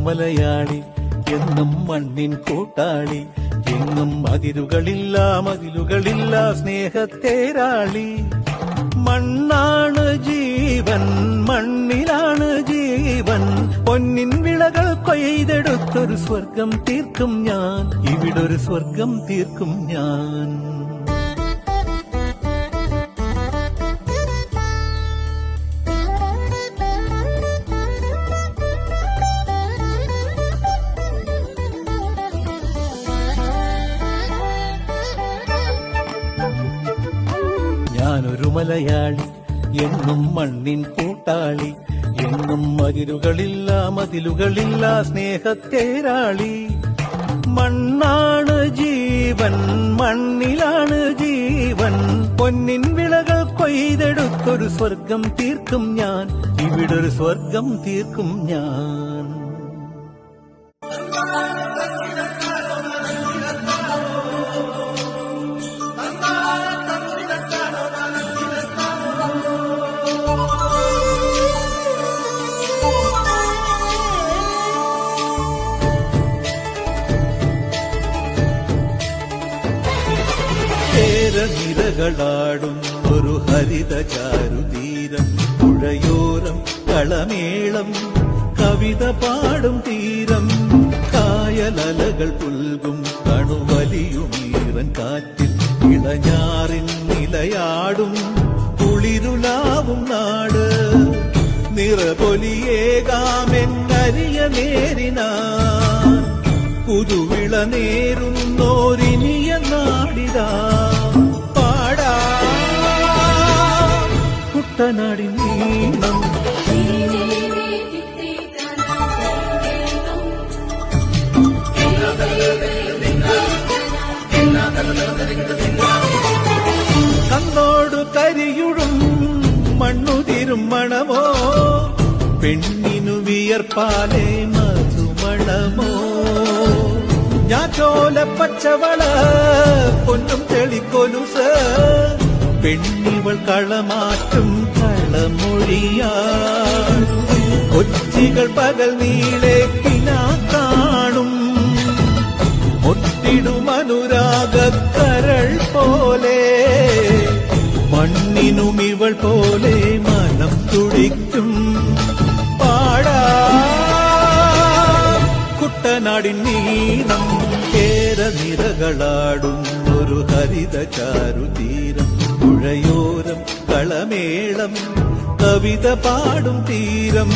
മലയാളി എന്നും മണ്ണിൻ കൂട്ടാളി, എങ്ങും മതിലുകളില്ല സ്നേഹത്തേരാളി. മണ്ണാണ് ജീവൻ, മണ്ണിലാണ് ജീവൻ, പൊന്നിൻ വിളകൾ കൊയ്തെടുത്തൊരു സ്വർഗം തീർക്കും ഞാൻ, ഇവിടൊരു സ്വർഗം തീർക്കും ഞാൻ. ഞാനൊരു മലയാളി എന്നും മണ്ണിൻ കൂട്ടാളി, എങ്ങും മതിലുകളില്ല സ്നേഹത്തേരാളി. മണ്ണാണ് ജീവൻ, മണ്ണിലാണ് ജീവൻ, പൊന്നിൻ വിളകൾ കൊയ്തെടുത്തൊരു സ്വർഗം തീർക്കും ഞാൻ, ഇവിടൊരു സ്വർഗം തീർക്കും ഞാൻ. നിരകളാടും ഒരു ഹരിത ചാരുതീരം, പുഴയോരം കളമേളം കവിത പാടും തീരം, കായലലകൾ പുൽകും കണുവലിയുമീറൻ കാറ്റിൽ, ഇളഞ്ഞാറിൻ നിലയാടും കുളിരുലാവും നാട്, നിറപൊലിയേകാമെന്നരിയ നേരിനാ പുതുവിള നേരുന്നോരിനിയ നാടിതാ. കുട്ടനാടിൻ നീളം കണ്ണോടു കരിയുടും മണ്ണുതിരും മണമോ, പെണ്ണിനു വിയർപ്പാലേ മധുമണമോ, ഞാൻ ചോല പച്ചവള പൊന്നും തെളിക്കൊലുസ്, പെണ്ണിവൾ കളമാറ്റും കളമൊഴിയാ, കൊച്ചികൾ പകൽ നീളെ കിനാ കാണും, ഒത്തിടും അനുരാഗക്കരൾ പോലെ, മണ്ണിനും ഇവൾ പോലെ മനം തുടിക്കും. പാടാ കുട്ടനാടിൻ നീളം, കേരനിരകളാടും ഒരു ഹരിത ചാരുതീരം, പുഴയോരം കളമേളം കവിത പാടും തീരം.